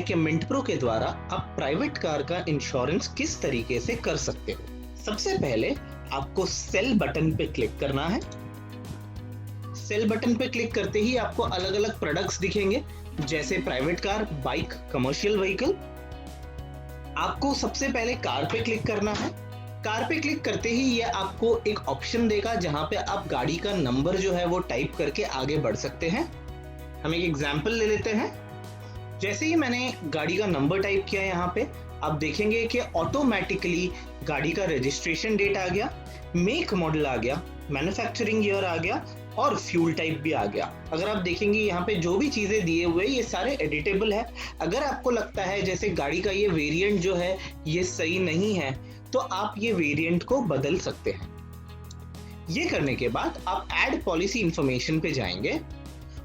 कि mint pro के द्वारा आप प्राइवेट कार का इंश्योरेंस किस तरीके से कर सकते हो। सबसे पहले आपको सेल बटन पे क्लिक करना है। सेल बटन पे क्लिक करते ही आपको अलग अलग प्रोडक्ट्स दिखेंगे, जैसे private car, bike, commercial vehicle. आपको सबसे पहले कार पे क्लिक करना है। कार पे क्लिक करते ही ये आपको एक ऑप्शन देगा जहां पे आप गाड़ी का नंबर जो है वो टाइप करके आगे बढ़ सकते हैं। हम एक एग्जांपल ले लेते हैं। जैसे ही मैंने गाड़ी का नंबर टाइप किया यहाँ पे, आप देखेंगे कि ऑटोमेटिकली गाड़ी का रजिस्ट्रेशन डेट आ गया, मेक मॉडल आ गया, मैन्युफैक्चरिंग ईयर आ गया और फ्यूल टाइप भी आ गया। अगर आप देखेंगे यहाँ पे जो भी चीजें दिए हुए ये सारे एडिटेबल है। अगर आपको लगता है जैसे गाड़ी का ये वेरिएंट जो है ये सही नहीं है, तो आप ये वेरिएंट को बदल सकते हैं। ये करने के बाद आप ऐड पॉलिसी इंफॉर्मेशन पे जाएंगे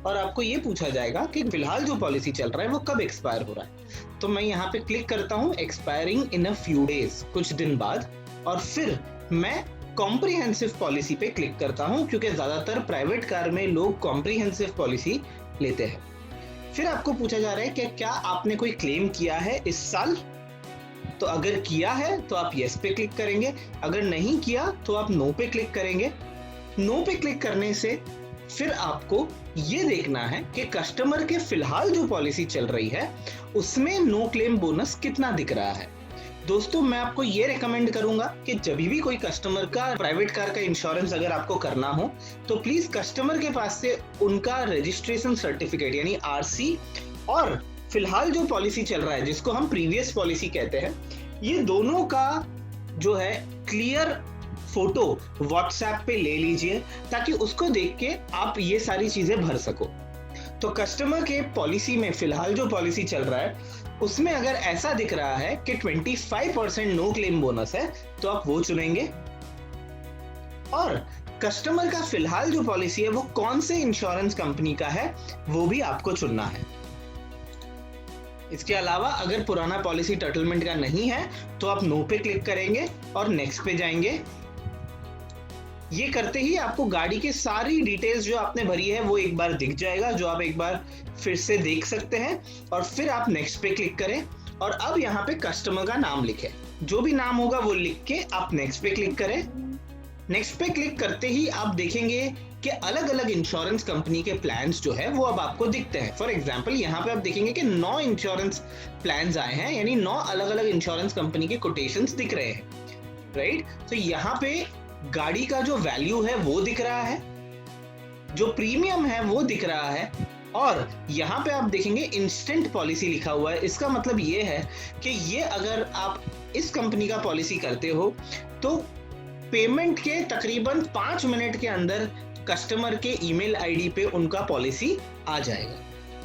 और आपको ये पूछा जाएगा कि फिलहाल जो पॉलिसी चल रहा है वो कब एक्सपायर हो रहा है। तो मैं यहाँ पे क्लिक करता हूँ expiring in a few days, कुछ दिन बाद, और फिर मैं कॉम्प्रिहेंसिव पॉलिसी पे क्लिक करता हूँ, क्योंकि ज्यादातर प्राइवेट कार में लोग कॉम्प्रिहेंसिव पॉलिसी लेते हैं। फिर आपको पूछा जा रहा है कि क्या आपने कोई क्लेम किया है इस साल। तो अगर किया है तो आप यस पे क्लिक करेंगे, अगर नहीं किया तो आप नो पे क्लिक करेंगे। नो पे क्लिक करने से फिर आपको ये देखना है कि कस्टमर के फिलहाल जो पॉलिसी चल रही है उसमें नो क्लेम बोनस कितना दिख रहा है। दोस्तों, मैं आपको ये रेकमेंड करूंगा कि जब भी कोई कस्टमर का प्राइवेट कार का इंश्योरेंस अगर आपको करना हो तो प्लीज कस्टमर के पास से उनका रजिस्ट्रेशन सर्टिफिकेट यानी आरसी और फिलहाल जो पॉलिसी चल रहा है जिसको हम प्रीवियस पॉलिसी कहते हैं, ये दोनों का जो है क्लियर फोटो व्हाट्सएप पे ले लीजिए ताकि उसको देख के आप ये सारी चीजें भर सको। तो कस्टमर के पॉलिसी में फिलहाल जो पॉलिसी चल रहा है उसमें अगर ऐसा दिख रहा है कि 25% नो क्लेम बोनस है तो आप वो चुनेंगे। और कस्टमर का फिलहाल जो पॉलिसी है वो कौन से इंश्योरेंस कंपनी का है वो भी आपको चुनना है। इसके अलावा अगर पुराना पॉलिसी टर्टलमेंट का नहीं है तो आप नो पे क्लिक करेंगे और नेक्स्ट पे जाएंगे। ये करते ही आपको गाड़ी की सारी डिटेल्स जो आपने भरी है वो एक बार दिख जाएगा, जो आप एक बार फिर से देख सकते हैं, और फिर आप नेक्स्ट पे क्लिक करें और अब यहाँ पे कस्टमर का नाम लिखें। जो भी नाम होगा वो लिख के आप नेक्स्ट पे क्लिक करें। नेक्स्ट पे क्लिक करते ही आप देखेंगे कि अलग अलग इंश्योरेंस कंपनी के प्लान्स जो है वो अब आपको दिखते हैं। फॉर एग्जांपल यहाँ पे आप देखेंगे कि 9 इंश्योरेंस प्लान्स आए हैं, यानी 9 अलग अलग इंश्योरेंस कंपनी के कोटेशंस दिख रहे हैं, राइट। तो यहाँ पे गाड़ी का जो वैल्यू है वो दिख रहा है, जो प्रीमियम है वो दिख रहा है, और यहाँ पे आप देखेंगे इंस्टेंट पॉलिसी लिखा हुआ है। इसका मतलब ये है कि ये अगर आप इस कंपनी का पॉलिसी करते हो तो पेमेंट के तकरीबन 5 मिनट के अंदर कस्टमर के ईमेल आईडी पे उनका पॉलिसी आ जाएगा,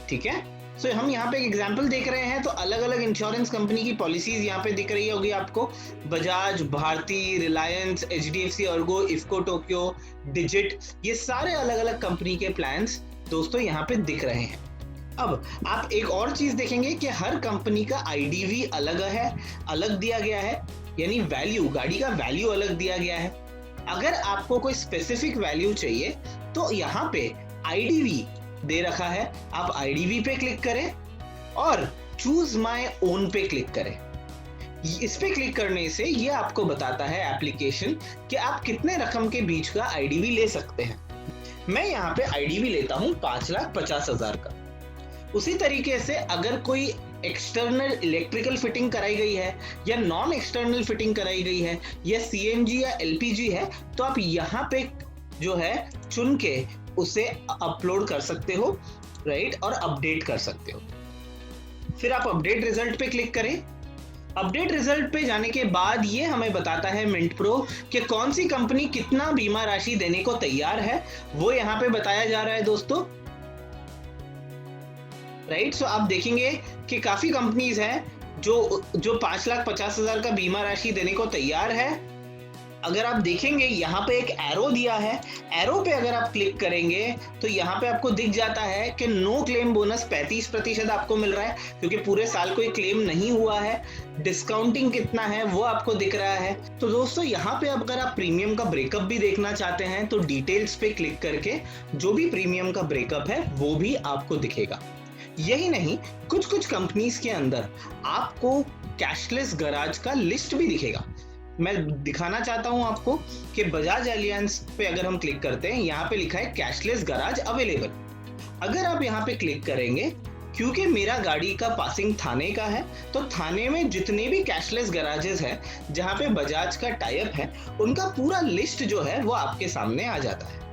ठीक है। सो हम यहाँ पे एक एग्जांपल देख रहे हैं, तो अलग अलग इंश्योरेंस कंपनी की पॉलिसीज यहाँ पे दिख रही होगी आपको। Bajaj, Bharti, Reliance, HDFC ERGO, IFFCO Tokio, Digit, ये सारे अलग अलग कंपनी के प्लान्स दोस्तों यहाँ पे दिख रहे हैं। अब आप एक और चीज देखेंगे कि हर कंपनी का आईडीवी अलग है, अलग दिया गया है, यानी वैल्यू, गाड़ी का वैल्यू अलग दिया गया है। अगर आपको कोई स्पेसिफिक वैल्यू चाहिए तो यहाँ पे आईडीवी दे रखा है, आप आईडीवी पे क्लिक करें और चूज माय ओन पे क्लिक करें। इस पे क्लिक करने से ये आपको बताता है एप्लीकेशन कि आप कितने रकम के बीच का आईडीवी ले सकते हैं। मैं यहाँ पे आईडीवी लेता हूँ 5,50,000 का। उसी तरीके से अगर कोई एक्सटर्नल इलेक्ट्रिकल फिटिंग कराई गई है या नॉन एक्सटर्नल फिटिंग कराई गई है या सीएनजी या एलपीजी है, तो आप यहाँ पे जो है चुन के उसे अपलोड कर सकते हो, राइट, और अपडेट कर सकते हो। फिर आप अपडेट रिजल्ट पे क्लिक करें। अपडेट रिजल्ट पे जाने के बाद ये हमें बताता है मिंट प्रो कि कौन सी कंपनी कितना बीमा राशि देने को तैयार है, वो यहाँ पे बताया जा रहा है दोस्तों, राइट। सो आप देखेंगे कि काफी कंपनीज हैं जो 5,50,000 का बीमा राशि देने को तैयार है। अगर आप देखेंगे यहाँ पे एक एरो दिया है, एरो पे अगर आप क्लिक करेंगे तो यहाँ पे आपको दिख जाता है कि नो क्लेम बोनस 35% आपको मिल रहा है, क्योंकि पूरे साल कोई क्लेम नहीं हुआ है। डिस्काउंटिंग कितना है वो आपको दिख रहा है। तो दोस्तों यहाँ पे अगर आप प्रीमियम का ब्रेकअप भी देखना चाहते हैं तो डिटेल्स पे क्लिक करके जो भी प्रीमियम का ब्रेकअप है वो भी आपको दिखेगा। यही नहीं, कुछ कुछ कंपनीज के अंदर आपको कैशलेस गैराज का लिस्ट भी दिखेगा। मैं दिखाना चाहता हूं आपको कि बजाज एलियांस पे अगर हम क्लिक करते हैं, यहाँ पे लिखा है कैशलेस गैराज अवेलेबल। अगर आप यहाँ पे क्लिक करेंगे, क्योंकि मेरा गाड़ी का पासिंग थाने का है, तो थाने में जितने भी कैशलेस गैराजेस हैं जहाँ पे बजाज का टाई अप है, उनका पूरा लिस्ट जो है वो आपके सामने आ जाता है।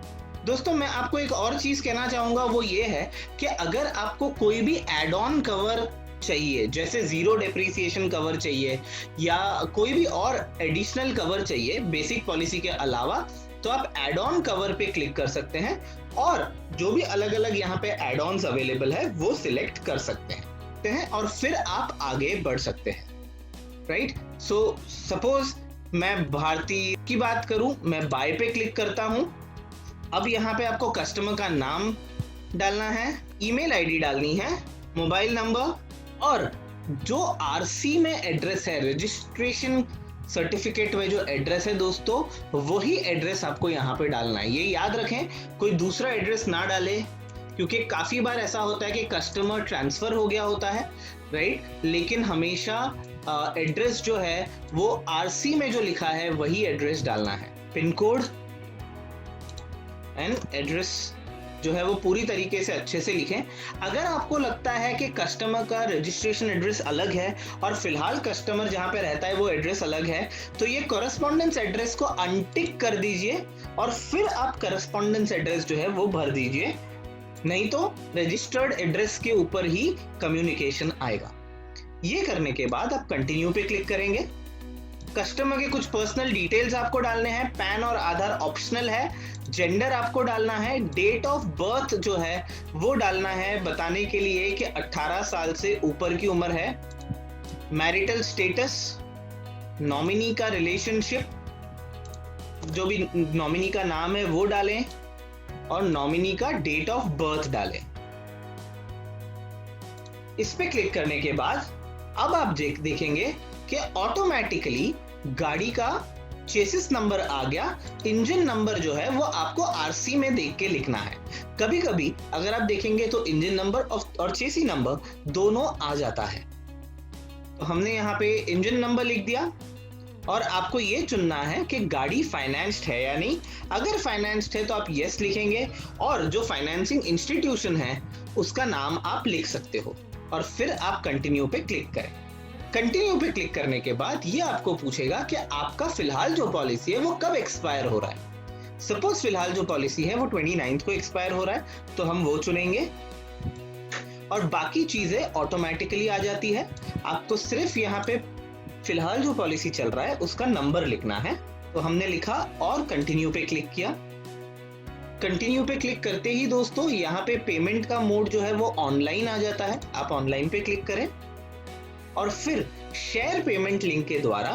दोस्तों, मैं आपको एक और चीज कहना चाहूंगा, वो ये है कि अगर आपको कोई भी एड ऑन कवर चाहिए, जैसे जीरो डेप्रिसिएशन कवर चाहिए या कोई भी और एडिशनल कवर चाहिए बेसिक पॉलिसी के अलावा, तो आप एड ऑन कवर पे क्लिक कर सकते हैं और जो भी अलग अलग यहाँ पे एड ऑन्स अवेलेबल है वो सिलेक्ट कर सकते हैं और फिर आप आगे बढ़ सकते हैं, राइट। सो सपोज मैं भारतीय की बात करूं, मैं बाय पे क्लिक करता हूं। अब यहाँ पे आपको कस्टमर का नाम डालना है, ईमेल आईडी डालनी है, मोबाइल नंबर, और जो आरसी में एड्रेस है, रजिस्ट्रेशन सर्टिफिकेट में जो एड्रेस है दोस्तों, वही एड्रेस आपको यहाँ पे डालना है। ये याद रखें, कोई दूसरा एड्रेस ना डाले, क्योंकि काफी बार ऐसा होता है कि कस्टमर ट्रांसफर हो गया होता है, राइट, लेकिन हमेशा एड्रेस जो है वो आरसी में जो लिखा है वही एड्रेस डालना है। पिन कोड एंड एड्रेस जो है वो पूरी तरीके से अच्छे से लिखें। अगर आपको लगता है कि कस्टमर का रजिस्ट्रेशन एड्रेस अलग है और फिलहाल कस्टमर जहां पे रहता है वो एड्रेस अलग है, तो ये कॉरेस्पॉन्डेंस एड्रेस को अनटिक कर दीजिए और फिर आप कॉरेस्पॉन्डेंस एड्रेस जो है वो भर दीजिए, नहीं तो रजिस्टर्ड एड्रेस के ऊपर ही कम्युनिकेशन आएगा। ये करने के बाद आप कंटिन्यू पे क्लिक करेंगे। कस्टमर के कुछ पर्सनल डिटेल्स आपको डालने हैं, पैन और आधार ऑप्शनल है, जेंडर आपको डालना है, डेट ऑफ बर्थ जो है वो डालना है बताने के लिए कि 18 साल से ऊपर की उम्र है, मैरिटल स्टेटस, नॉमिनी का रिलेशनशिप, जो भी नॉमिनी का नाम है वो डालें और नॉमिनी का डेट ऑफ बर्थ डालें। इस पे क्लिक करने के बाद अब आप देखेंगे कि ऑटोमेटिकली गाड़ी का चेसिस नंबर आ गया, इंजन नंबर जो है वो आपको आरसी में देख के लिखना है। कभी कभी अगर आप देखेंगे तो इंजन नंबर और चेसी नंबर दोनों आ जाता है। तो हमने यहाँ पे इंजन नंबर लिख दिया और आपको ये चुनना है कि गाड़ी फाइनेंस्ड है या नहीं। अगर फाइनेंस्ड है तो आप यस लिखेंगे और जो फाइनेंसिंग इंस्टीट्यूशन है उसका नाम आप लिख सकते हो और फिर आप कंटिन्यू पे क्लिक करें। कंटिन्यू पे क्लिक करने के बाद ये आपको पूछेगा कि आपका फिलहाल जो पॉलिसी है वो कब एक्सपायर हो रहा है। सपोज फिलहाल जो पॉलिसी है वो 29 को एक्सपायर हो रहा है, तो हम वो चुनेंगे और बाकी चीजें ऑटोमेटिकली आ जाती है। आपको सिर्फ यहाँ पे फिलहाल जो पॉलिसी चल रहा है उसका नंबर लिखना है, तो हमने लिखा और कंटिन्यू पे क्लिक किया। कंटिन्यू पे क्लिक करते ही दोस्तों यहाँ पे पेमेंट का मोड जो है वो ऑनलाइन आ जाता है, आप ऑनलाइन पे क्लिक करें और फिर शेयर पेमेंट लिंक के द्वारा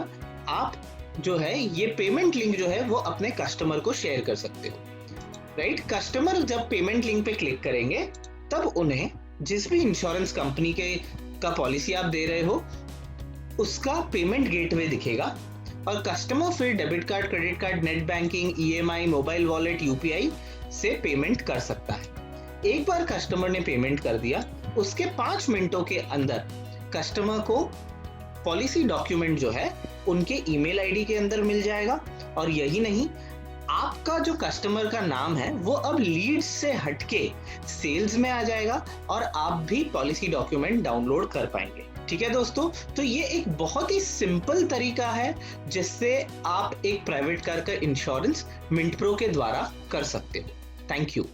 आप जो है ये पेमेंट लिंक जो है वो अपने कस्टमर को शेयर कर सकते हो, राइट। कस्टमर जब पेमेंट लिंक पे क्लिक करेंगे तब उन्हें जिस भी इंश्योरेंस कंपनी का पॉलिसी आप दे रहे हो उसका पेमेंट गेटवे दिखेगा और कस्टमर फिर debit card, credit card, net banking, EMI, mobile wallet, UPI से पेमेंट कर सकता है। एक बार कस्टमर ने पेमेंट कर दिया, उसके 5 मिनटों के अंदर कस्टमर को पॉलिसी डॉक्यूमेंट जो है उनके ईमेल आईडी के अंदर मिल जाएगा। और यही नहीं, आपका जो कस्टमर का नाम है वो अब लीड्स से हटके सेल्स में आ जाएगा और आप भी पॉलिसी डॉक्यूमेंट डाउनलोड कर पाएंगे। ठीक है दोस्तों, तो ये एक बहुत ही सिंपल तरीका है जिससे आप एक प्राइवेट कार का इंश्योरेंस मिंट प्रो के द्वारा कर सकते हो। Thank you.